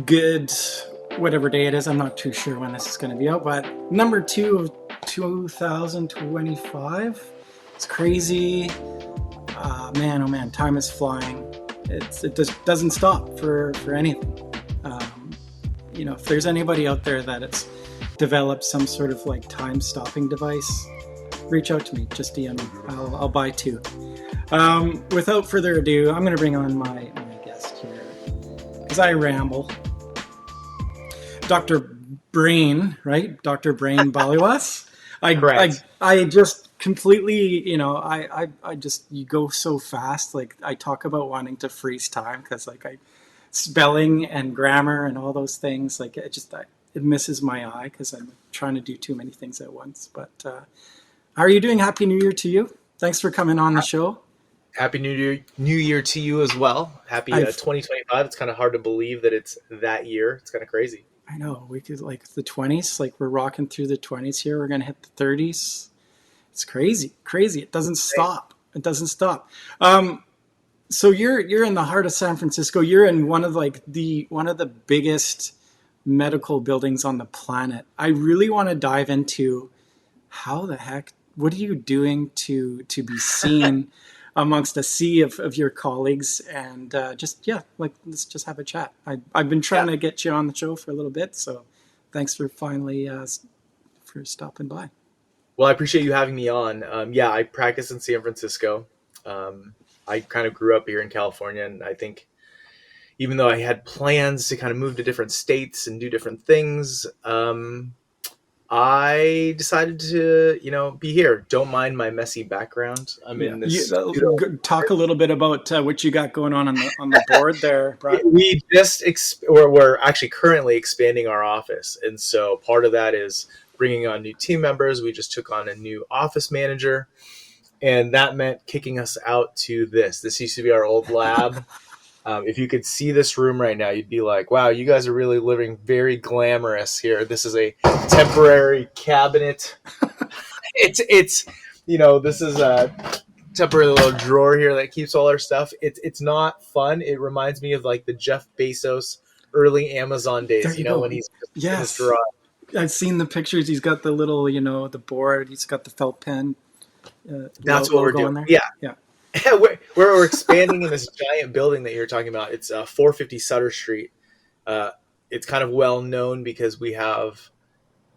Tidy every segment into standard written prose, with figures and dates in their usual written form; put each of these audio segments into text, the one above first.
good, whatever day it is. I'm not too sure when this is going to be out, but number 2 of 2025. It's crazy. Man, oh man, time is flying. It just doesn't stop for anything. If there's anybody out there that it's developed some sort of like time stopping device, reach out to me. Just DM me. I'll buy 2. Without further ado, I'm going to bring on my guest here because I ramble. Dr. Brain, right? Dr. Brain Baliwas. I just completely, I just, you go so fast. Like I talk about wanting to freeze time because spelling and grammar and all those things, like it misses my eye because I'm trying to do too many things at once. But how are you doing? Happy New Year to you. Thanks for coming on the show. Happy New Year to you as well. Happy 2025. It's kind of hard to believe that it's that year. It's kind of crazy. I know. We could the 20s, we're rocking through the 20s here. We're going to hit the 30s. It's crazy. It doesn't stop. So you're in the heart of San Francisco. You're in one of the biggest medical buildings on the planet. I really want to dive into how the heck, what are you doing to be seen amongst a sea of your colleagues, and let's just have a chat. I've been trying to get you on the show for a little bit, so thanks for finally for stopping by. Well, I appreciate you having me on. I practice in San Francisco. I kind of grew up here in California, and I think even though I had plans to kind of move to different states and do different things, I decided to, be here. Don't mind my messy background. I'm in this. Talk a little bit about what you got going on the board there, Brad. We're actually currently expanding our office, and so part of that is bringing on new team members. We just took on a new office manager, and that meant kicking us out to this. This used to be our old lab. If you could see this room right now, you'd be like, wow, you guys are really living very glamorous here. This is a temporary cabinet. This is a temporary little drawer here that keeps all our stuff. It's not fun. It reminds me of like the Jeff Bezos early Amazon days, when he's in his garage. I've seen the pictures. He's got the little, the board. He's got the felt pen. That's what we're doing. There. Yeah. We're expanding in this giant building that you're talking about. It's 450 Sutter Street. It's kind of well known because we have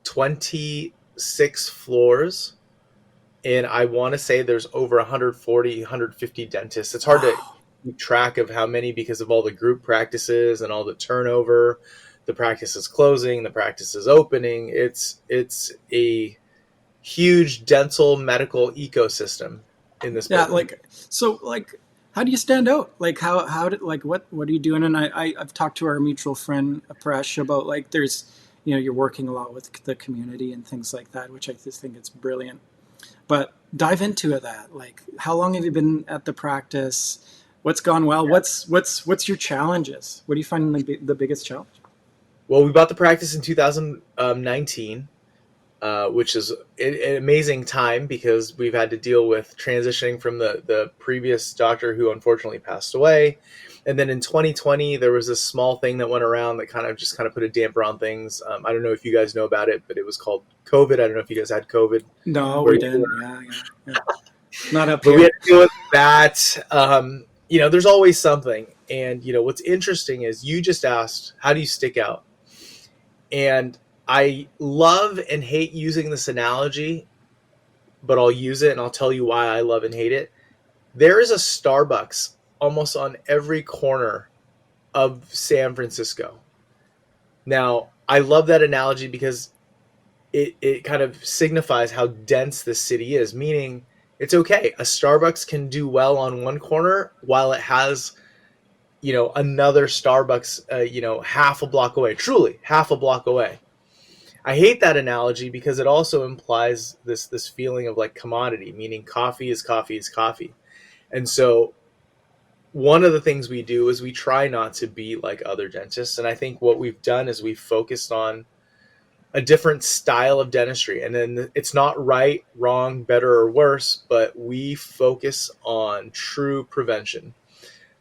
26 floors, and I want to say there's over 140, 150 dentists. It's hard to keep track of how many because of all the group practices and all the turnover. The practice is closing, the practice is opening. It's a huge dental medical ecosystem in this building. How do you stand out? What are you doing? And I've talked to our mutual friend Presh about there's you're working a lot with the community and things like that, which I just think it's brilliant. But dive into that. How long have you been at the practice? What's gone well? What's your challenges? What do you find the biggest challenge? Well, we bought the practice in 2019. Which is an amazing time because we've had to deal with transitioning from the previous doctor who unfortunately passed away. And then in 2020, there was this small thing that went around that kind of put a damper on things. I don't know if you guys know about it, but it was called COVID. I don't know if you guys had COVID. No, we didn't. Yeah. Not up here. But we had to deal with that. There's always something. And, what's interesting is you just asked, how do you stick out? And I love and hate using this analogy, but I'll use it and I'll tell you why I love and hate it. There is a Starbucks almost on every corner of San Francisco. Now, I love that analogy because it kind of signifies how dense this city is, meaning it's okay. A Starbucks can do well on one corner while it has, another Starbucks, half a block away, truly half a block away. I hate that analogy because it also implies this feeling of commodity, meaning coffee is coffee is coffee. And so one of the things we do is we try not to be like other dentists. And I think what we've done is we've focused on a different style of dentistry. And then it's not right, wrong, better or worse, but we focus on true prevention.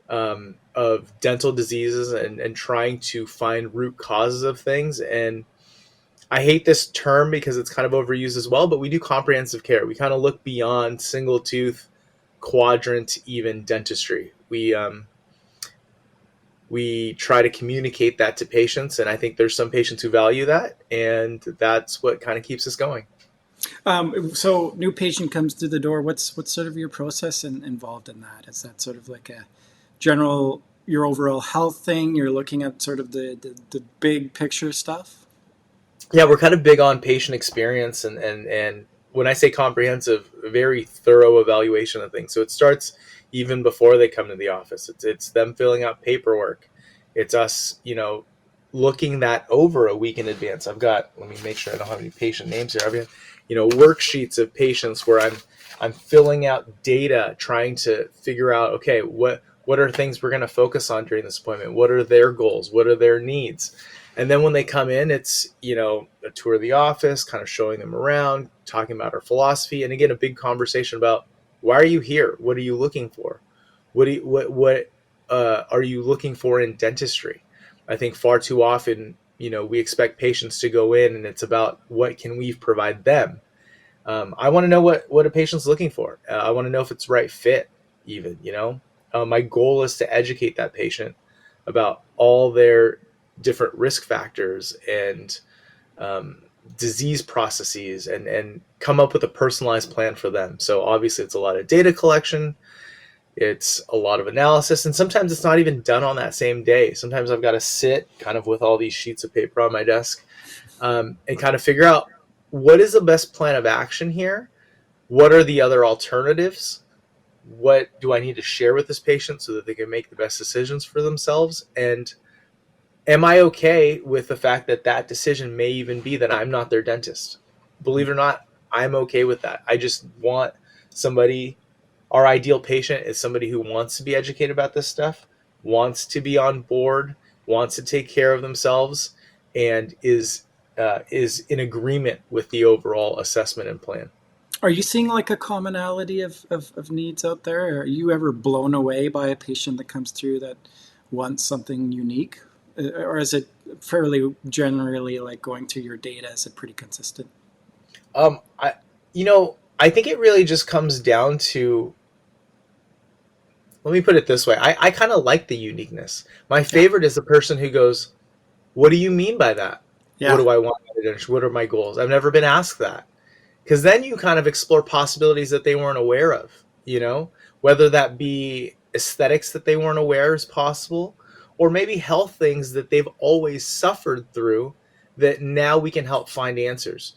of dental diseases and trying to find root causes of things. And I hate this term because it's kind of overused as well, but we do comprehensive care. We kind of look beyond single tooth, quadrant, even dentistry. We try to communicate that to patients, and I think there's some patients who value that, and that's what kind of keeps us going. So new patient comes through the door. What's sort of your process involved in that? Is that sort of like a general your overall health thing? You're looking at sort of the big picture stuff. Yeah, we're kind of big on patient experience, and when I say comprehensive, very thorough evaluation of things. So it starts even before they come to the office. It's them filling out paperwork. It's us, looking that over a week in advance. Let me make sure I don't have any patient names here. I've got, worksheets of patients where I'm filling out data, trying to figure out, okay, what are things we're going to focus on during this appointment? What are their goals? What are their needs? And then when they come in, it's, a tour of the office, kind of showing them around, talking about our philosophy. And again, a big conversation about, why are you here? What are you looking for? What are you looking for in dentistry? I think far too often, we expect patients to go in and it's about what can we provide them. I want to know what a patient's looking for. I want to know if it's right fit even, my goal is to educate that patient about all their different risk factors and disease processes and come up with a personalized plan for them. So obviously it's a lot of data collection. It's a lot of analysis, and sometimes it's not even done on that same day. Sometimes I've got to sit kind of with all these sheets of paper on my desk and kind of figure out what is the best plan of action here? What are the other alternatives? What do I need to share with this patient so that they can make the best decisions for themselves? And am I okay with the fact that that decision may even be that I'm not their dentist? Believe it or not, I'm okay with that. I just want somebody, our ideal patient is somebody who wants to be educated about this stuff, wants to be on board, wants to take care of themselves, and is in agreement with the overall assessment and plan. Are you seeing like a commonality of needs out there? Are you ever blown away by a patient that comes through that wants something unique? Or is it fairly generally like going through your data? Is it pretty consistent? I, I think it really just comes down to, let me put it this way. I kind of like the uniqueness. My Yeah. favorite is the person who goes, what do you mean by that? What Yeah. do I want? What are my goals? I've never been asked that. Because then you kind of explore possibilities that they weren't aware of, whether that be aesthetics that they weren't aware is possible, or maybe health things that they've always suffered through that now we can help find answers.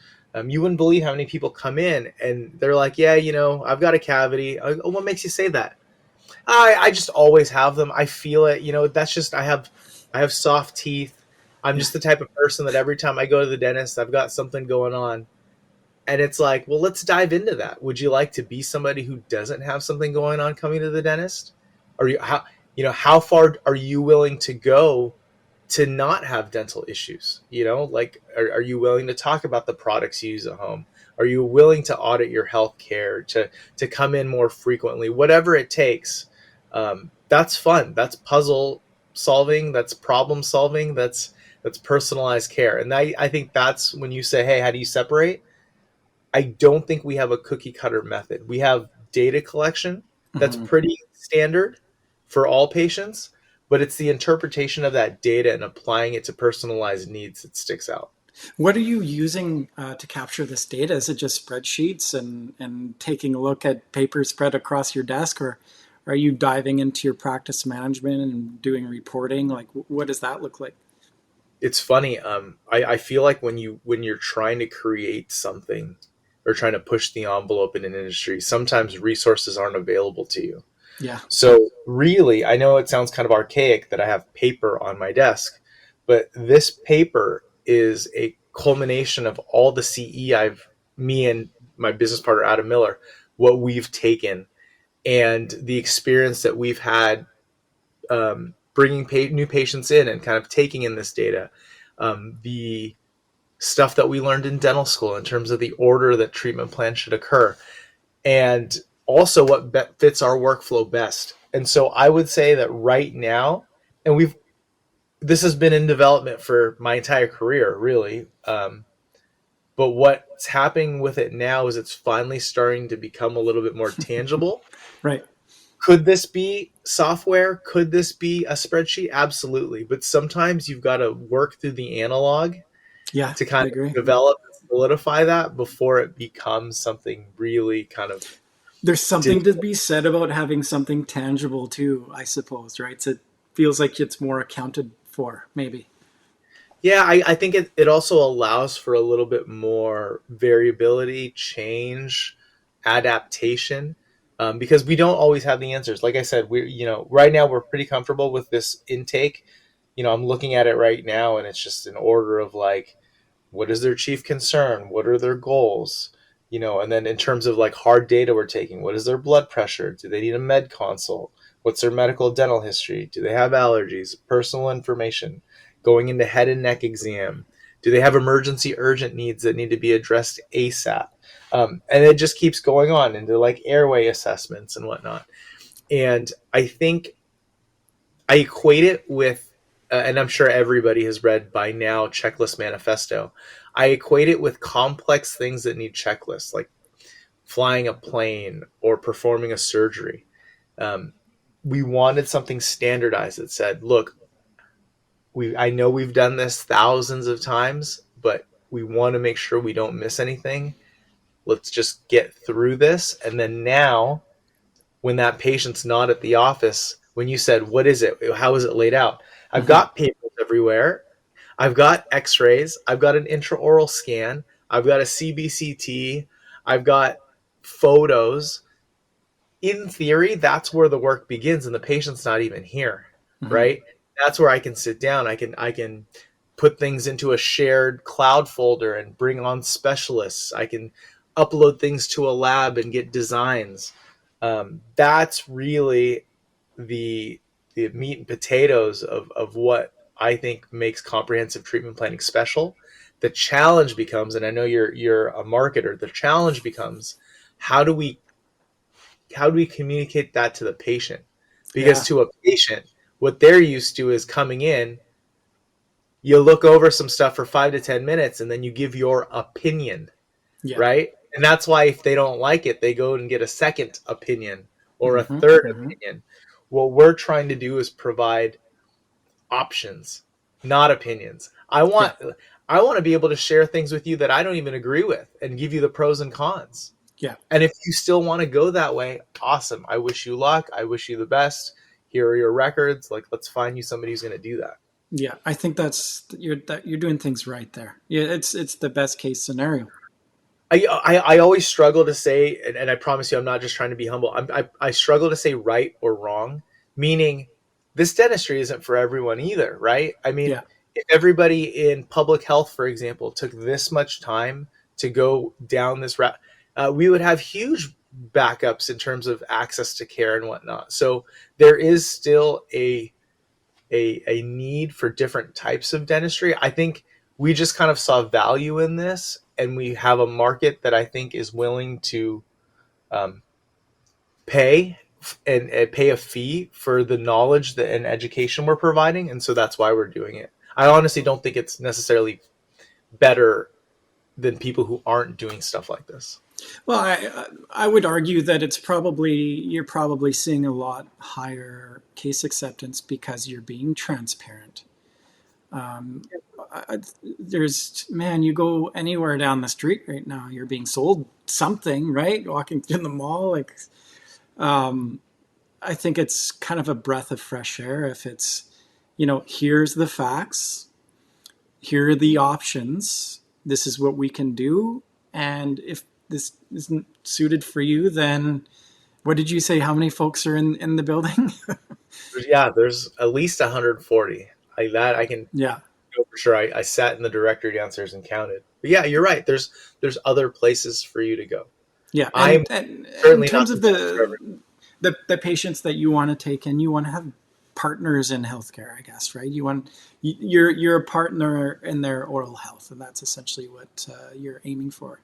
You wouldn't believe how many people come in and they're like, yeah, I've got a cavity. Oh, what makes you say that? I just always have them. I feel it. That's just, I have soft teeth. I'm Yeah. just the type of person that every time I go to the dentist, I've got something going on. And it's like, well, let's dive into that. Would you like to be somebody who doesn't have something going on coming to the dentist? Are you how far are you willing to go to not have dental issues? Like, are you willing to talk about the products you use at home? Are you willing to audit your health care, to come in more frequently? Whatever it takes. That's fun. That's puzzle solving. That's problem solving. That's personalized care. And I think that's when you say, hey, how do you separate? I don't think we have a cookie cutter method. We have data collection that's Mhm. pretty standard for all patients, but it's the interpretation of that data and applying it to personalized needs that sticks out. What are you using to capture this data? Is it just spreadsheets and taking a look at papers spread across your desk, or are you diving into your practice management and doing reporting? Like, what does that look like? It's funny. I feel like when you're trying to create something or trying to push the envelope in an industry, sometimes resources aren't available to you. Yeah. So really, I know it sounds kind of archaic that I have paper on my desk, but this paper is a culmination of all the me and my business partner, Adam Miller, what we've taken and the experience that we've had bringing new patients in and kind of taking in this data. The stuff that we learned in dental school in terms of the order that treatment plans should occur, and also what fits our workflow best. And so I would say that right now, and this has been in development for my entire career, really. But what's happening with it now is it's finally starting to become a little bit more tangible. Right. Could this be software? Could this be a spreadsheet? Absolutely. But sometimes you've got to work through the analog Yeah, to kind I of agree. develop and solidify that before it becomes something really kind of There's something to digital. be said about having something tangible too, I suppose, right? So it feels like it's more accounted for, maybe. Yeah, I think it also allows for a little bit more variability, change, adaptation, because we don't always have the answers. Like I said, right now we're pretty comfortable with this intake. I'm looking at it right now, and it's just an order of like, what is their chief concern? What are their goals? And then in terms of like hard data we're taking, what is their blood pressure? Do they need a med consult? What's their medical dental history? Do they have allergies? Personal information going into head and neck exam? Do they have emergency urgent needs that need to be addressed ASAP? And it just keeps going on into like airway assessments and whatnot. And I think I equate it with, and I'm sure everybody has read by now Checklist Manifesto. I equate it with complex things that need checklists, like flying a plane or performing a surgery. Um, we wanted something standardized that said, look, I know we've done this thousands of times, but we want to make sure we don't miss anything. Let's just get through this. And then now, when that patient's not at the office, when you said, what is it? How is it laid out? I've Hmm. got papers everywhere. I've got x-rays. I've got an intraoral scan. I've got a CBCT. I've got photos. In theory, that's where the work begins and the patient's not even here, Hmm. right? That's where I can sit down. I can put things into a shared cloud folder and bring on specialists. I can upload things to a lab and get designs. That's really the the meat and potatoes of what I think makes comprehensive treatment planning special. The challenge becomes, and I know you're a marketer, the challenge becomes how do we how do we communicate that to the patient? Because Yeah. to a patient, what they're used to is coming in, you look over some stuff for 5 to 10 minutes, and then you give your opinion, Yeah. right? And that's why if they don't like it, they go and get a second opinion or a Hmm. third Hmm. opinion. What we're trying to do is provide options, not opinions. Yeah. I want to be able to share things with you that I don't even agree with and give you the pros and cons. Yeah. And if you still want to go that way, awesome. I wish you luck. I wish you the best. Here are your records. Like, let's find you somebody who's going to do that. Yeah. I think you're doing things right there. Yeah. It's the best case scenario. I always struggle to say, and I promise you, I'm not just trying to be humble. I struggle to say right or wrong, meaning this dentistry isn't for everyone either, right? I mean, Yeah. if everybody in public health, for example, took this much time to go down this route, we would have huge backups in terms of access to care and whatnot. So there is still a need for different types of dentistry. I think we just kind of saw value in this, and we have a market that I think is willing to um, pay and pay a fee for the knowledge that and education we're providing, and so that's why we're doing it. I honestly don't think it's necessarily better than people who aren't doing stuff like this. Well, I would argue that you're probably seeing a lot higher case acceptance because you're being transparent. Um, man, you go anywhere down the street right now, you're being sold something, right? Walking through the mall, like, um, I think it's kind of a breath of fresh air if it's, here's the facts, here are the options, this is what we can do, and if this isn't suited for you, then what did you say? How many folks are in the building? Yeah, there's at least 140. Like that, I can Yeah, know for sure. I sat in the directory downstairs and counted. But yeah, you're right. There's other places for you to go. yeah, I'm and in certainly not terms the of dentist for the patients that you want to take in, you want to have partners in healthcare, I guess, right? You're a partner in their oral health, and that's essentially what you're aiming for.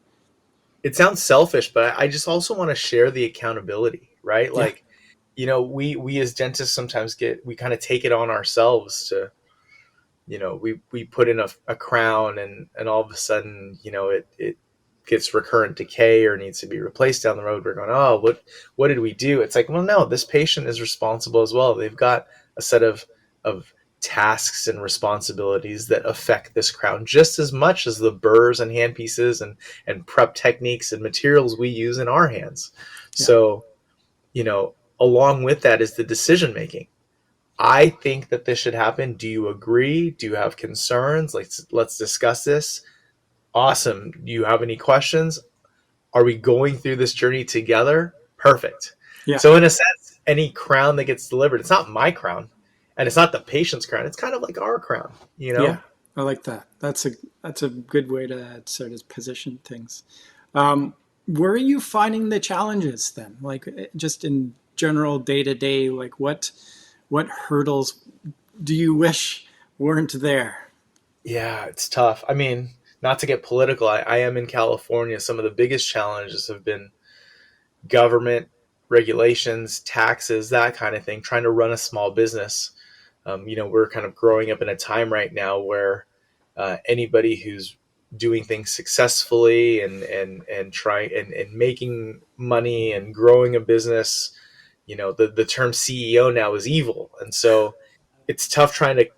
it sounds selfish, but I just also want to share the accountability, right? Yeah, Like we as dentists sometimes we kind of take it on ourselves to, we put in a crown, and all of a sudden, it gets recurrent decay or needs to be replaced down the road. We're going, oh, what did we do? It's like, well, no, this patient is responsible as well. They've got a set of tasks and responsibilities that affect this crown just as much as the burrs and handpieces and prep techniques and materials we use in our hands. Yeah. So, along with that is the decision making. I think that this should happen. Do you agree? Do you have concerns? Let's discuss this. Awesome. Do you have any questions? Are we going through this journey together? Perfect. Yeah. So in a sense, any crown that gets delivered, it's not my crown and it's not the patient's crown. It's kind of like our crown, Yeah. I like that. That's a good way to sort of position things. Where are you finding the challenges then? Like just in general day to day, like what hurdles do you wish weren't there? Yeah, it's tough. I mean, not to get political, I am in California. Some of the biggest challenges have been government regulations, taxes, that kind of thing, trying to run a small business. We're kind of growing up in a time right now where anybody who's doing things successfully and trying and making money and growing a business, the term CEO now is evil. And so it's tough trying to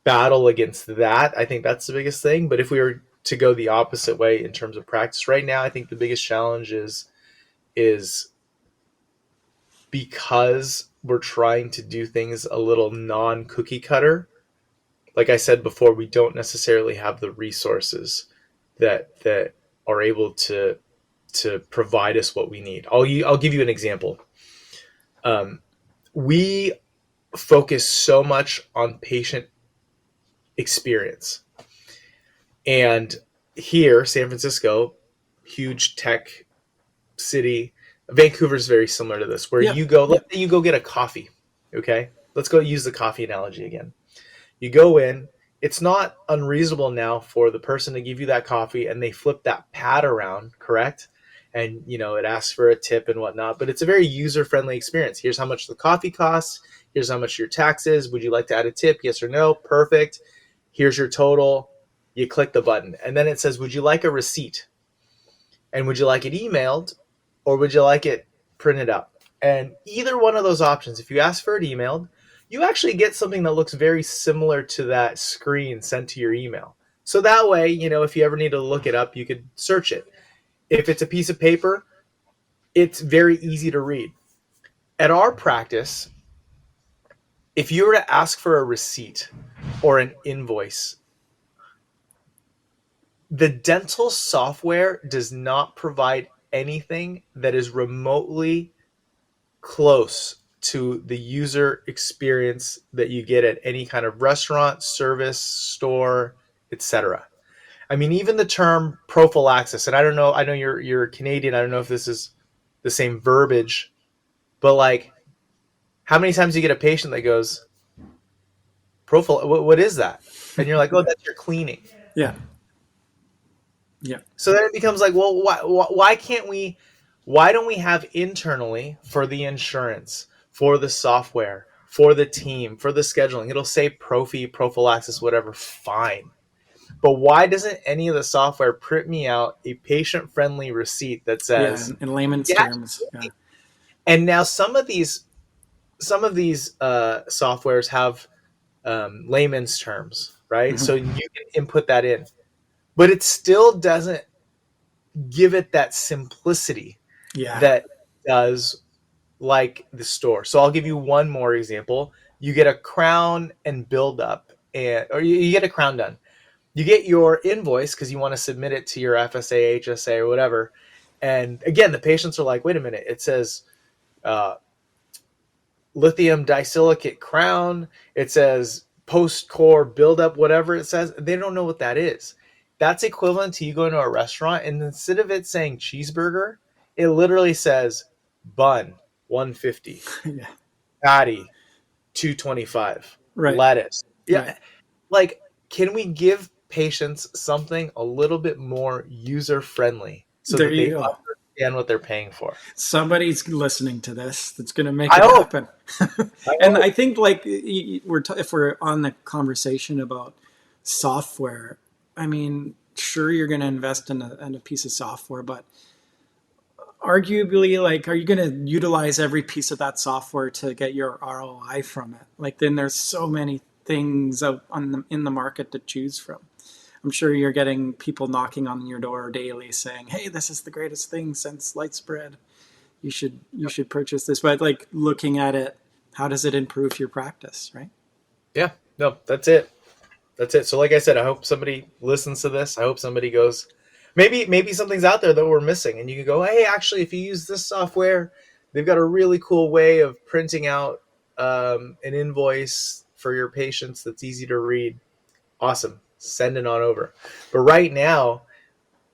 battle against that. I think that's the biggest thing. But if we were to go the opposite way in terms of practice right now, I think the biggest challenge is because we're trying to do things a little non cookie cutter. Like I said before, we don't necessarily have the resources that are able to provide us what we need. I'll give you an example. We focus so much on patient experience, and here, San Francisco, huge tech city. Vancouver's very similar to this, where Yeah. you go, Yeah. let's say you go get a coffee. Okay. Let's go use the coffee analogy again. You go in, it's not unreasonable now for the person to give you that coffee and they flip that pad around, correct? And, it asks for a tip and whatnot, but it's a very user friendly experience. Here's how much the coffee costs. Here's how much your tax is. Would you like to add a tip? Yes or no? Perfect. Here's your total. You click the button. And then it says, would you like a receipt? And would you like it emailed or would you like it printed out? And either one of those options, if you ask for it emailed, you actually get something that looks very similar to that screen sent to your email. So that way, if you ever need to look it up, you could search it. If it's a piece of paper, it's very easy to read. At our practice, if you were to ask for a receipt or an invoice, the dental software does not provide anything that is remotely close to the user experience that you get at any kind of restaurant, service, store, etc. I mean, even the term prophylaxis, and I don't know, I know you're Canadian, I don't know if this is the same verbiage, but like, how many times do you get a patient that goes, what is that? And you're like, oh, that's your cleaning. Yeah. Yeah. So then it becomes like, well, why don't we have internally for the insurance, for the software, for the team, for the scheduling, it'll say prophylaxis, whatever, fine. But why doesn't any of the software print me out a patient-friendly receipt that Yeah. says, In layman's yeah? terms. Yeah. And now some of these softwares have layman's terms, right? Mhm. So you can input that in, but it still doesn't give it that simplicity Yeah. that does like the store. So I'll give you one more example. You get a crown and build up, or you get a crown done. You get your invoice because you want to submit it to your FSA, HSA, or whatever. And again, the patients are like, wait a minute, it says lithium disilicate crown. It says post-core buildup, whatever it says. They don't know what that is. That's equivalent to you going to a restaurant and instead of it saying cheeseburger, it literally says bun 150, Yeah. patty 225, Right. lettuce. Right. Yeah, like, can we give patients something a little bit more user friendly so There that you they go. understand what they're paying for. Somebody's listening to this that's going to make I it hope. happen. I And hope. I think like if we're on the conversation about software, I mean, sure you're going to invest in a piece of software, but arguably, like, are you going to utilize every piece of that software to get your ROI from it? Like, then there's so many things out in the market to choose from. I'm sure you're getting people knocking on your door daily saying, "Hey, this is the greatest thing since light spread. You should purchase this." But like looking at it, how does it improve your practice, right? Yeah. No, that's it. That's it. So like I said, I hope somebody listens to this. I hope somebody goes, maybe something's out there that we're missing, and you can go, hey, actually, if you use this software, they've got a really cool way of printing out an invoice for your patients that's easy to read. Awesome. Send it on over. But right now,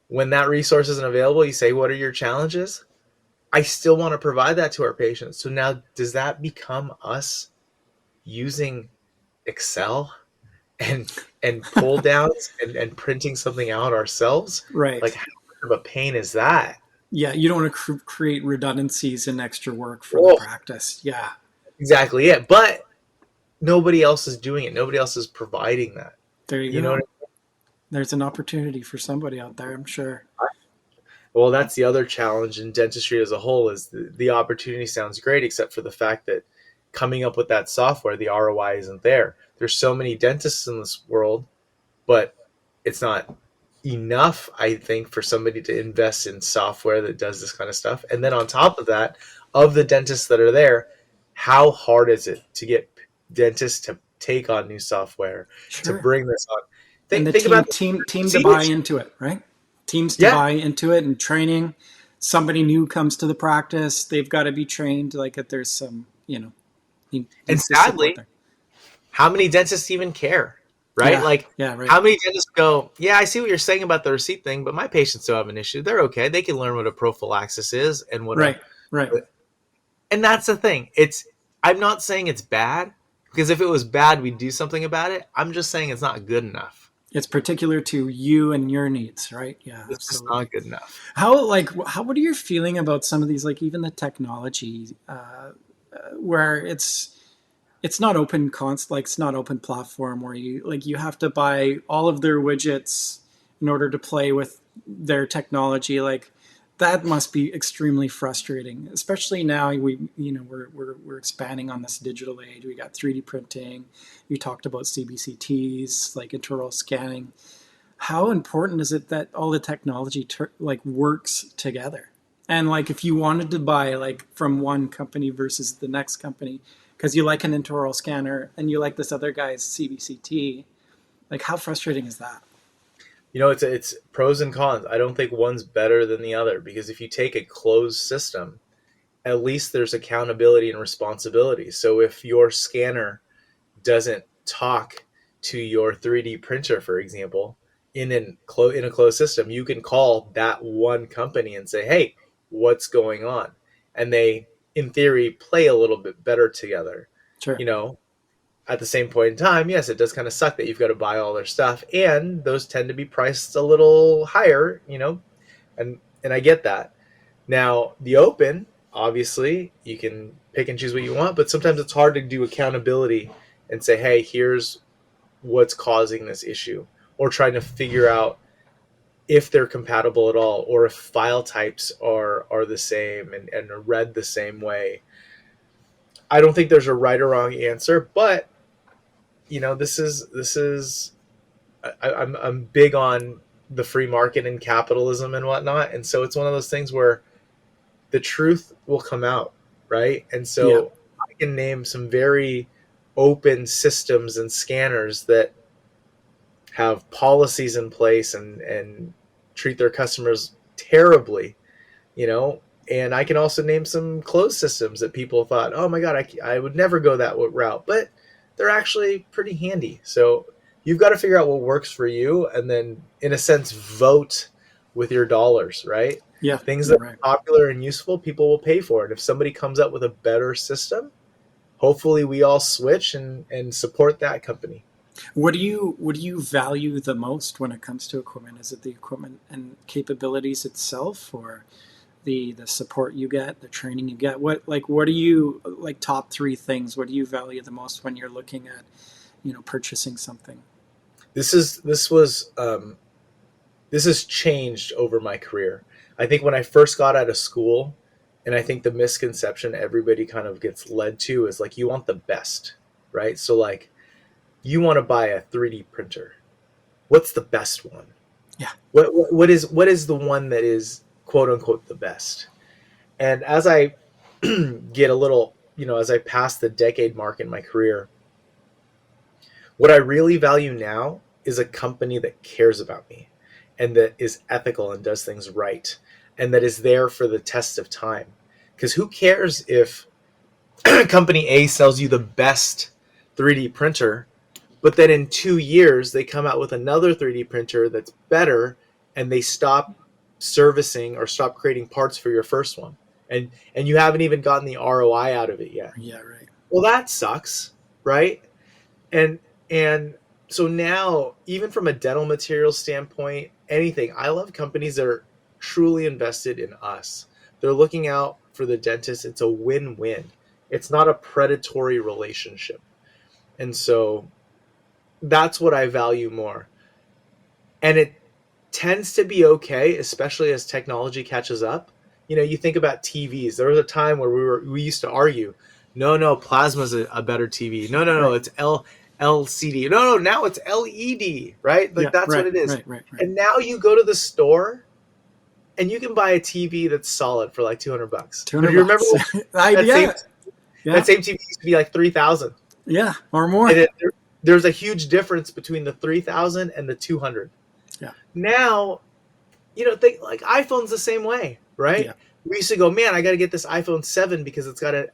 when that resource isn't available, you say, what are your challenges? I still want to provide that to our patients. So now, does that become us using Excel and pull downs and printing something out ourselves? Like, Right. how much of a pain is that? Yeah, you don't want to create redundancies and extra work for the Oh, practice. Yeah, exactly it. But nobody else is doing it. Nobody else is providing that. there you You know what go. I There's an opportunity for somebody out there, I'm sure. mean? Well, that's the other challenge in dentistry as a whole is the opportunity sounds great, except for the fact that coming up with that software, the ROI isn't there. There's so many dentists in this world, but it's not enough, I think, for somebody to invest in software that does this kind of stuff. And then on top of that, of the dentists that are there, how hard is it to get dentists to take on new software, to Sure. bring this on? And the Think about team to buy CDs. into it, right? Teams to Yeah. buy into it and training. Somebody new comes to the practice, they've got to be trained. Like if there's some, And needs to support sadly, there. how many dentists even care? Right? Yeah, Like, yeah, right. how many dentists go, yeah, I see what you're saying about the receipt thing, but my patients don't have an issue. They're okay. They can learn what a prophylaxis is and what a Right, right. and that's the thing. I'm not saying it's bad, because if it was bad, we'd do something about it. I'm just saying it's not good enough. It's particular to you and your needs, right? Yeah, It's just absolutely. not good enough. What are you feeling about some of these, like even the technology, where it's not open like it's not open platform where you have to buy all of their widgets in order to play with their technology. Like that must be extremely frustrating, especially now we're expanding on this digital age. We got 3D printing. You talked about CBCTs, like intraoral scanning. How important is it that all the technology like works together? And like if you wanted to buy like from one company versus the next company because you like an intraoral scanner and you like this other guy's CBCT, like how frustrating is that? It's pros and cons. I don't think one's better than the other, because if you take a closed system, at least there's accountability and responsibility. So if your scanner doesn't talk to your 3D printer, for example, in a closed system, you can call that one company and say, "Hey, what's going on?" And they, in theory, play a little bit better together. Sure. You know, at the same point in time, yes, it does kind of suck that you've got to buy all their stuff, and those tend to be priced a little higher. And I get that. Now, the open, obviously, you can pick and choose what you want, but sometimes it's hard to do accountability and say, hey, here's what's causing this issue, or trying to figure out if they're compatible at all, or if file types are the same and are read the same way. I don't think there's a right or wrong answer, but this is I'm big on the free market and capitalism and whatnot, and so it's one of those things where the truth will come out, right? And Yeah. so I can name some very open systems and scanners that have policies in place and treat their customers terribly, you know. And I can also name some closed systems that people thought, oh my God, I would never go that route, but they're actually pretty handy. So you've got to figure out what works for you, and then, in a sense, vote with your dollars, right? Yeah. Things that You're right. are popular and useful, people will pay for it. If somebody comes up with a better system, hopefully we all switch and support that company. What do you value the most when it comes to equipment? Is it the equipment and capabilities itself, or the support you get, the training you get. What do you like top three things? What do you value the most when you're looking at, purchasing something? This has changed over my career. I think when I first got out of school, and I think the misconception everybody kind of gets led to is like you want the best, right? So like you want to buy a 3D printer. What's the best one? Yeah. What is the one that is quote unquote the best? And as I get a little, as I pass the decade mark in my career, what I really value now is a company that cares about me and that is ethical and does things right and that is there for the test of time. Because who cares if company A sells you the best 3D printer, but then in 2 years they come out with another 3D printer that's better and they stop servicing or stop creating parts for your first one. And you haven't even gotten the ROI out of it yet. Yeah, right. Well, that sucks, right? And so now, even from a dental materials standpoint, anything, I love companies that are truly invested in us. They're looking out for the dentist. It's a win-win. It's not a predatory relationship. And so that's what I value more. And it tends to be okay, especially as technology catches up. You think about TVs. There was a time where we used to argue, no, plasma's a better TV. No, Right. it's LCD. No, now it's LED, right? Like Yeah, that's what right, it is. right. And now you go to the store and you can buy a TV that's solid for like $200. But if you remember $200. that same Yeah, yeah, that same TV used to be like 3,000. yeah, or more. And there's a huge difference between the 3,000 and the 200. Yeah, Now, think like iPhone's the same way, right? yeah, We used to go, man, I got to get this iPhone 7 because it's got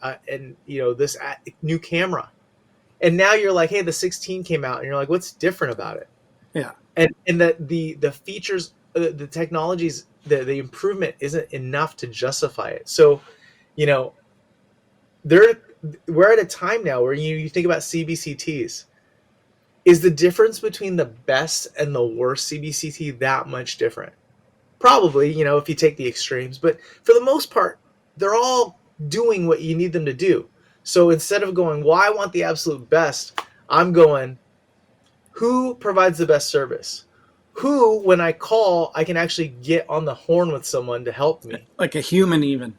this new camera. And now you're like, hey, the 16 came out, and you're like, what's different about it? yeah. And the features, the technologies, the improvement isn't enough to justify it. So, we're at a time now where you think about CBCTs. Is the difference between the best and the worst CBCT that much different? Probably, if you take the extremes, but for the most part, they're all doing what you need them to do. So instead of going, well, I want the absolute best, I'm going, who provides the best service? Who, when I call, I can actually get on the horn with someone to help me. Like a human, even.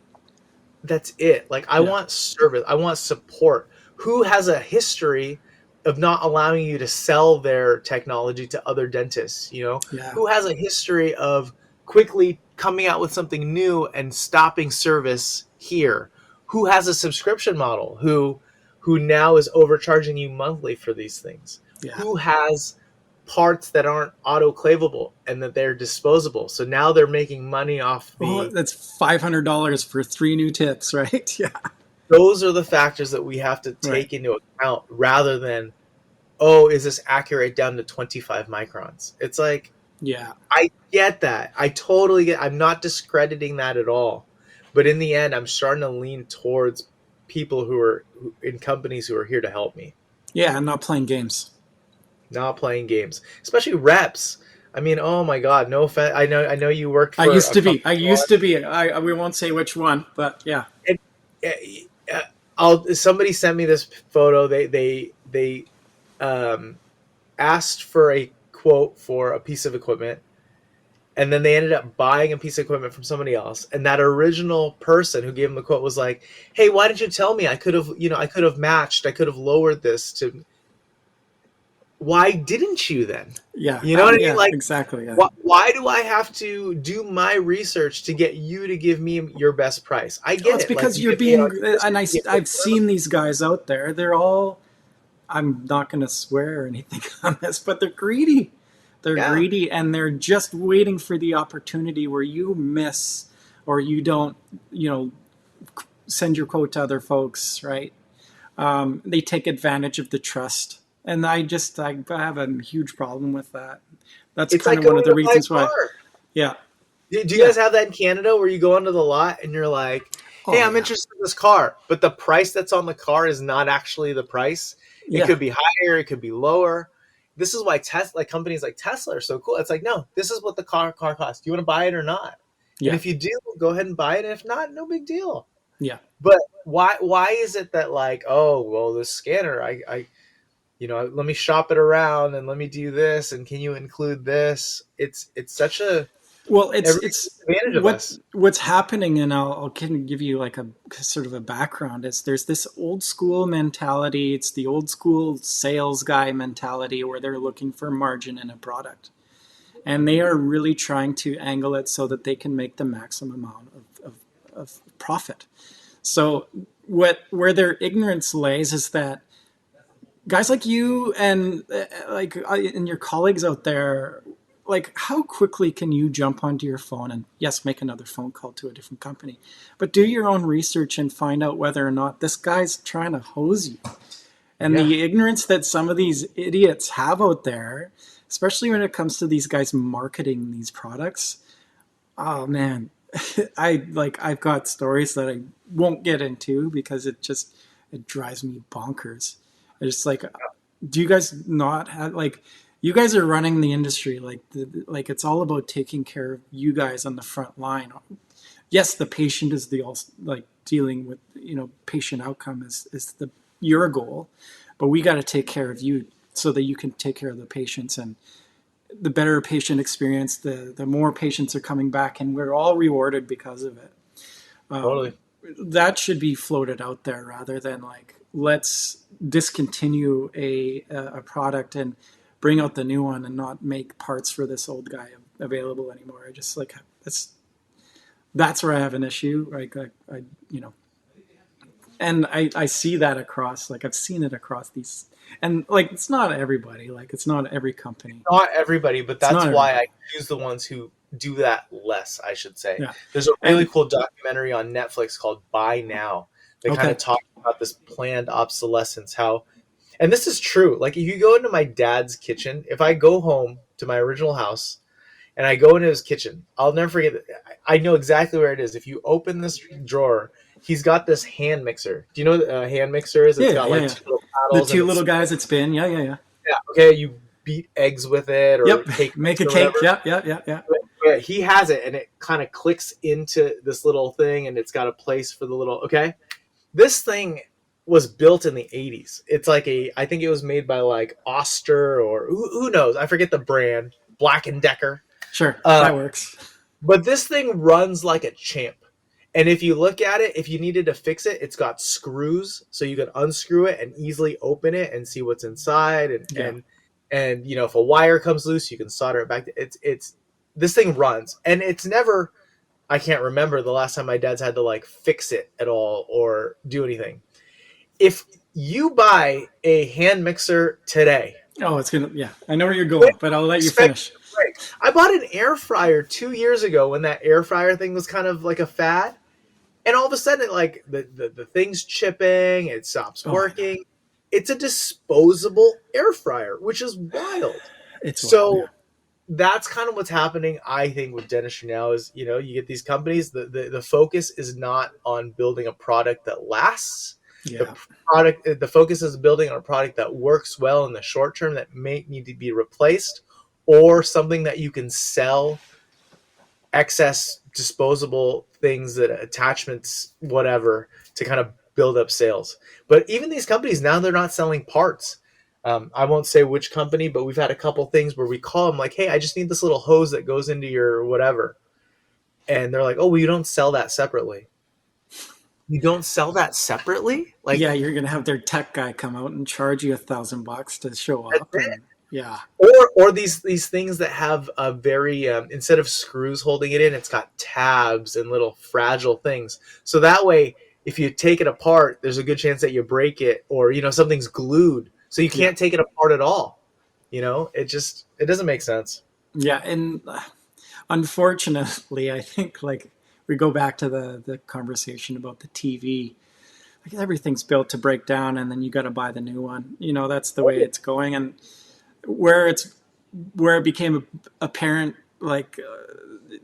That's it. Like, I want service. I want support. Who has a history of not allowing you to sell their technology to other dentists? Yeah. Who has a history of quickly coming out with something new and stopping service here? Who has a subscription model? Who now is overcharging you monthly for these things? Yeah. Who has parts that aren't autoclavable and that they're disposable? So now they're making money off that's $500 for 3 new tips, right? Yeah. Those are the factors that we have to take into account rather than, oh, is this accurate down to 25 microns? It's like, yeah, I get that. I totally get. I'm not discrediting that at all. But in the end, I'm starting to lean towards people who are in companies who are here to help me. Yeah, and not playing games. Not playing games, especially reps. I mean, oh my God, no offense. I know you worked for I used to be. We won't say which one, but yeah. Somebody sent me this photo. They asked for a quote for a piece of equipment, and then they ended up buying a piece of equipment from somebody else. And that original person who gave them the quote was like, "Hey, why didn't you tell me? I could have matched. I could have lowered this to." Why didn't you then? Yeah, you know what I mean. Like exactly. Yeah. Why do I have to do my research to get you to give me your best price? I get it's it. because you're being, and I've seen these guys out there. They're all. I'm not going to swear or anything on this, but they're greedy. They're greedy, and they're just waiting for the opportunity where you miss or you don't, send your quote to other folks, right? They take advantage of the trust. And I have a huge problem with that. That's kind of one of the reasons why. Yeah. Do you guys have that in Canada where you go onto the lot and you're like, hey, I'm interested in this car, but the price that's on the car is not actually the price. It could be higher. It could be lower. This is why companies like Tesla are so cool. It's like, no, this is what the car costs. Do you want to buy it or not? And Yeah. if you do, go ahead and buy it. And if not, no big deal. Yeah. But why is it that like, oh, well, this scanner, I let me shop it around and let me do this and can you include this? It's such a Well, every it's advantage of us. what's happening, and I'll kind of give you like a sort of a background. Is there's this old school mentality. It's the old school sales guy mentality where they're looking for margin in a product, and they are really trying to angle it so that they can make the maximum amount of profit. So where their ignorance lays is that guys like you and and your colleagues out there, like how quickly can you jump onto your phone and yes, make another phone call to a different company, but do your own research and find out whether or not this guy's trying to hose you. And Yeah. the ignorance that some of these idiots have out there, especially when it comes to these guys marketing these products, oh man, I've got stories that I won't get into because it drives me bonkers. It's just like, do you guys not have like, you guys are running the industry like it's all about taking care of you guys on the front line. Yes, the patient is the all like dealing with patient outcome is the your goal, but we got to take care of you so that you can take care of the patients, and the better patient experience, the more patients are coming back, and we're all rewarded because of it. Totally. That should be floated out there rather than like let's discontinue a product and bring out the new one and not make parts for this old guy available anymore. I just like that's where I have an issue. I and I see that across, like I've seen it across these, and like it's not everybody, like it's not every company. Not everybody, but It's that's not why everybody. I choose the ones who do that less, I should say. Yeah. There's a really And cool documentary on Netflix called Buy Now. They kind okay. of talk about this planned obsolescence, how, and this is true. Like, if you go into my dad's kitchen, if I go home to my original house and I go into his kitchen, I'll never forget it. I know exactly where it is. If you open this drawer, he's got this hand mixer. Do you know what a hand mixer is? Yeah, It's yeah, got yeah, like yeah. two little The paddles and two it's, little guys that spin. Yeah, yeah, yeah. yeah, okay, you beat eggs with it or Yep. cake Make mix a or cake. whatever. Yeah, yeah, yeah, yeah. Yeah, he has it and it kind of clicks into this little thing and it's got a place for the little, okay. This thing was built in the 80s. It's like I think it was made by like Oster or who knows, I forget the brand, Black and Decker. Sure, uh, that works. but this thing runs like a champ. And if you look at it, if you needed to fix it, it's got screws so you can unscrew it and easily open it and see what's inside. And Yeah, if a wire comes loose, you can solder it back. It's this thing runs, and it's never. I can't remember the last time my dad's had to like fix it at all or do anything. If you buy a hand mixer today, oh, it's gonna. Yeah, I know where you're when going, but I'll let you expect finish. it to break. I bought an air fryer 2 years ago when that air fryer thing was kind of like a fad. And all of a sudden, like the thing's chipping, it stops Oh, I know. working. It's a disposable air fryer, which is wild. It's wild. Yeah, So that's kind of what's happening, I think, with dentistry now. Is you get these companies. The focus is not on building a product that lasts. The yeah, the focus is building on a product that works well in the short term that may need to be replaced, or something that you can sell excess disposable things, that attachments, whatever, to kind of build up sales. But even these companies now, they're not selling parts. I won't say which company, but we've had a couple things where we call them like, hey, I just need this little hose that goes into your whatever. And they're like, oh, well, you don't sell that separately. You don't sell that separately? Like, yeah. You're gonna have their tech guy come out and charge you $1,000 to show that's up, it. and yeah, Or these things that have a very instead of screws holding it in, it's got tabs and little fragile things. So that way, if you take it apart, there's a good chance that you break it, or something's glued, so you yeah, can't take it apart at all. It doesn't make sense. yeah. And unfortunately, I think like we go back to the conversation about the TV. Like everything's built to break down, and then you got to buy the new one. That's the way it's going, and where it's where it became apparent, like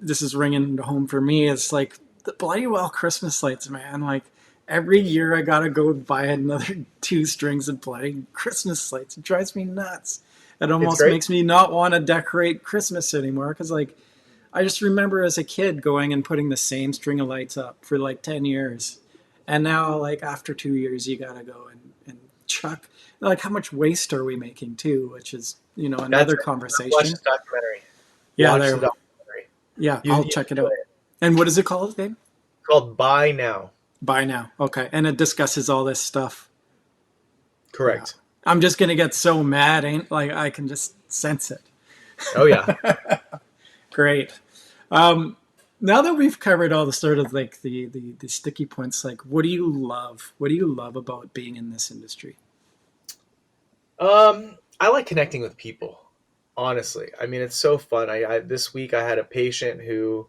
this is ringing home for me, is like the bloody well Christmas lights, man. Like every year I gotta go buy another two strings of bloody Christmas lights. It drives me nuts. It It's almost great. makes me not want to decorate Christmas anymore because like I just remember as a kid going and putting the same string of lights up for like 10 years. And now, like, after 2 years, you got to go and chuck. Like, how much waste are we making, too? Which is, That's another it. Watch conversation. this documentary. Yeah, Watch the there. documentary. Yeah, You I'll enjoy check it out. it. And what is it called, babe? It's called Buy Now. Buy Now. Okay. And it discusses all this stuff. Yeah. Correct. I'm just going to get so mad. Ain't like I can just sense it. Oh yeah. Great. Now that we've covered all the sort of like the sticky points, like what do you love? What do you love about being in this industry? I like connecting with people. Honestly, I mean, it's so fun. I this week I had a patient who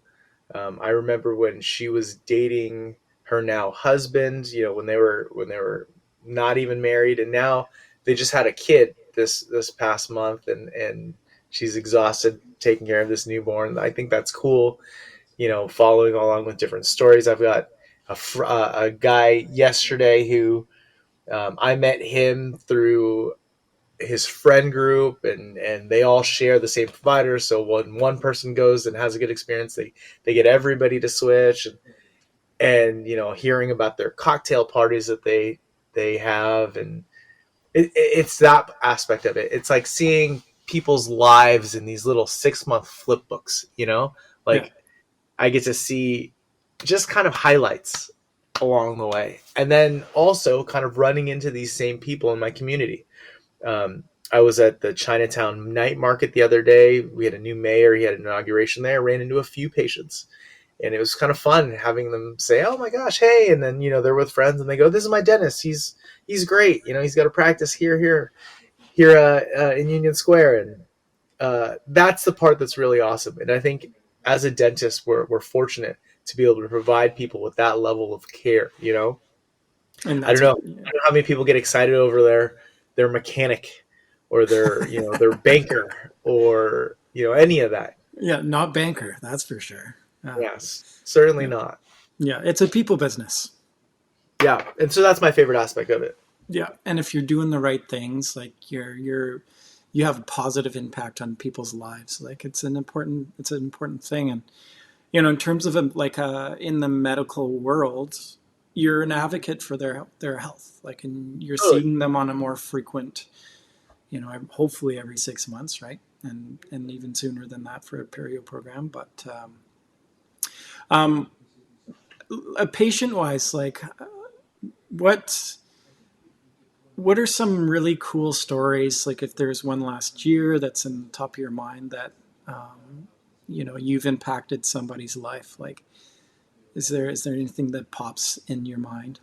I remember when she was dating her now husband. You know, when they were not even married, and now they just had a kid this past month, and she's exhausted taking care of this newborn. I think that's cool. You know, following along with different stories. I've got a guy yesterday who I met him through his friend group, and they all share the same provider, so when one person goes and has a good experience, they get everybody to switch. And you know, hearing about their cocktail parties that they have, and it's that aspect of it. It's like seeing people's lives in these little 6 month flip books, you know, Yeah. like I get to see just kind of highlights along the way, and then also kind of running into these same people in my community. I was at the Chinatown night market the other day. We had a new mayor. He had an inauguration there. I ran into a few patients, and it was kind of fun having them say, "Oh my gosh, hey!" And then they're with friends, and they go, "This is my dentist. He's great. He's got a practice here in Union Square." And that's the part that's really awesome. And I think as a dentist, we're fortunate to be able to provide people with that level of care. And I don't that's know. what. I Yeah. don't know how many people get excited over their mechanic or their banker or any of that. Yeah. Not banker. That's for sure. Yes, certainly Yeah. not. Yeah. It's a people business. Yeah, and so that's my favorite aspect of it. Yeah. And if you're doing the right things, like you have a positive impact on people's lives. Like it's an important thing. And in terms of in the medical world, you're an advocate for their health. Like, and you're Totally. seeing them on a more frequent, hopefully every 6 months, right? And even sooner than that for a perio program. But um, patient wise, like what what are some really cool stories? Like if there's one last year that's in the top of your mind that you've impacted somebody's life. Like, is there anything that pops in your mind?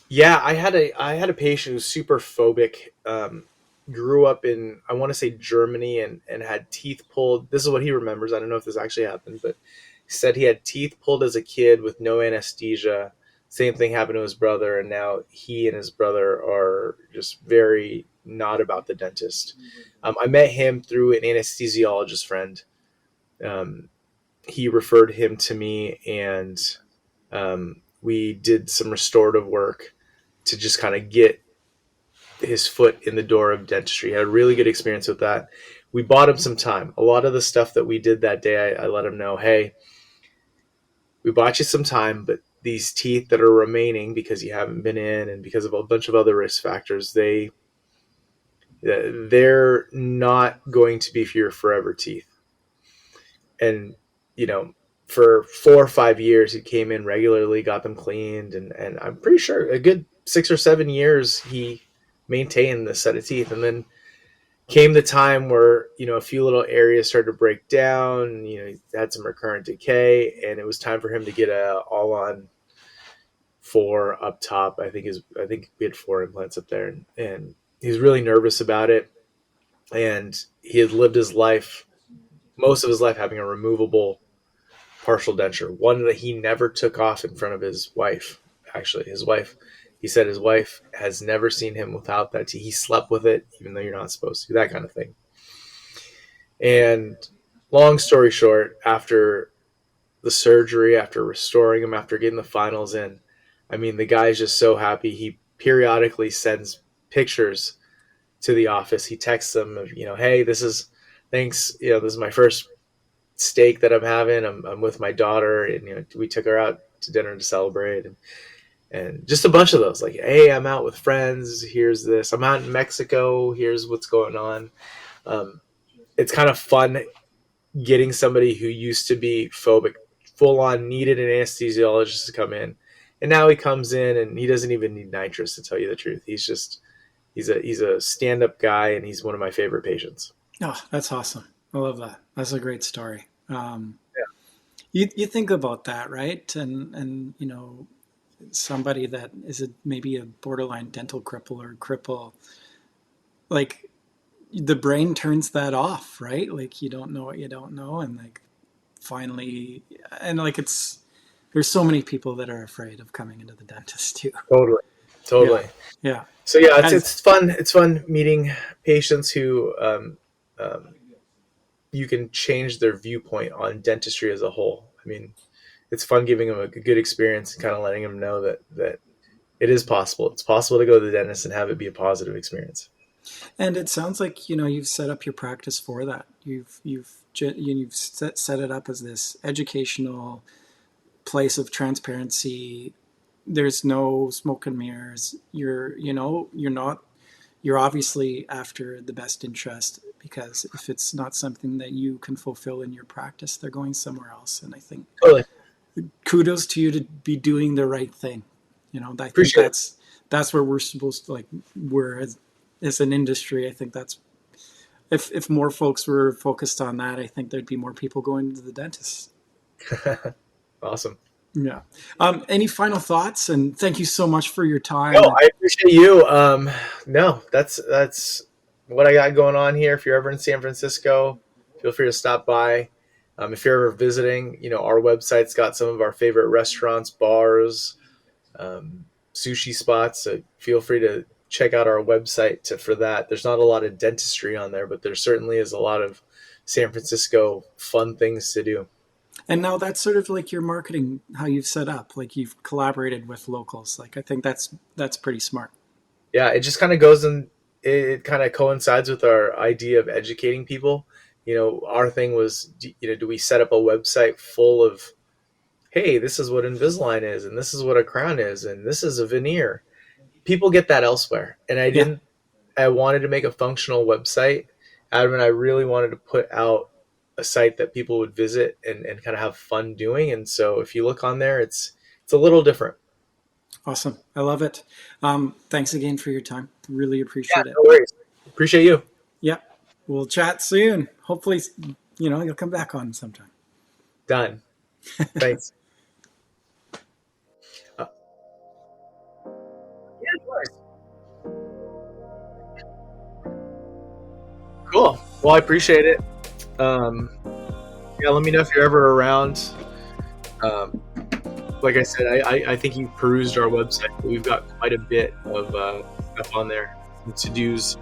Yeah, I had a patient who's super phobic. Grew up in, I want to say, Germany, and had teeth pulled. This is what he remembers. I don't know if this actually happened, but he said he had teeth pulled as a kid with no anesthesia. Same thing happened to his brother, and now he and his brother are just very not about the dentist. I met him through an anesthesiologist friend. Um, he referred him to me, and we did some restorative work to just kind of get his foot in the door of dentistry. Had a really good experience with that. We bought him some time. A lot of the stuff that we did that day, I let him know, hey, we bought you some time, but these teeth that are remaining because you haven't been in and because of a bunch of other risk factors, they're not going to be for your forever teeth. And you know, for 4 or 5 years, he came in regularly, got them cleaned, and I'm pretty sure a good 6 or 7 years he maintained the set of teeth. And then came the time where a few little areas started to break down. He had some recurrent decay, and it was time for him to get a all on four up top. I think we had four implants up there, and he was really nervous about it. And he had lived his life, most of his life, having a removable partial denture, one that he never took off in front of his wife. Actually, he said his wife has never seen him without that. He slept with it, even though you're not supposed to, that kind of thing. And long story short, after the surgery, after restoring him, after getting the finals in, I mean, the guy's just so happy. He periodically sends pictures to the office. He texts them, hey, thanks. This is my first steak that I'm having. I'm with my daughter, and we took her out to dinner to celebrate, and just a bunch of those. Like, hey, I'm out with friends. Here's this. I'm out in Mexico. Here's what's going on. It's kind of fun getting somebody who used to be phobic, full on needed an anesthesiologist to come in, and now he comes in and he doesn't even need nitrous, to tell you the truth. He's a stand up guy, and he's one of my favorite patients. Oh, that's awesome. I love that. That's a great story. Yeah. You think about that, right? And somebody that is maybe a borderline dental cripple, like the brain turns that off, right? Like you don't know what you don't know, and like finally, and like there's so many people that are afraid of coming into the dentist too. Totally. Yeah. So yeah, it's fun. It's fun meeting patients who you can change their viewpoint on dentistry as a whole. I mean, it's fun giving them a good experience and kind of letting them know that it is possible. It's possible to go to the dentist and have it be a positive experience. And it sounds like you've set up your practice for that. You've set it up as this educational place of transparency. There's no smoke and mirrors. You're obviously after the best interest, because if it's not something that you can fulfill in your practice, they're going somewhere else. And I think Totally. kudos to you to be doing the right thing. I think that's where we're supposed to, like, we're as an industry. I think that's, if more folks were focused on that, I think there'd be more people going to the dentist. Awesome. Yeah. Any final thoughts? And thank you so much for your time. No, I appreciate you. No, that's what I got going on here. If you're ever in San Francisco, feel free to stop by. If you're ever visiting, our website's got some of our favorite restaurants, bars, sushi spots. So feel free to check out our website for that. There's not a lot of dentistry on there, but there certainly is a lot of San Francisco fun things to do. And now that's sort of like your marketing, how you've set up, like you've collaborated with locals. Like, I think that's pretty smart. Yeah, it just kind of goes in, it kind of coincides with our idea of educating people. Our thing was, do we set up a website full of, hey, this is what Invisalign is, and this is what a crown is, and this is a veneer. People get that elsewhere. And I wanted to make a functional website. Adam and I really wanted to put out a site that people would visit and kind of have fun doing. And so if you look on there, it's a little different. Awesome. I love it. Thanks again for your time. Really appreciate it. No worries. Appreciate you. Yeah. We'll chat soon. Hopefully, you'll come back on sometime. Done. Thanks. Cool. Well, I appreciate it. Let me know if you're ever around. Like I said, I think you've perused our website. We've got quite a bit of stuff on there, some to-dos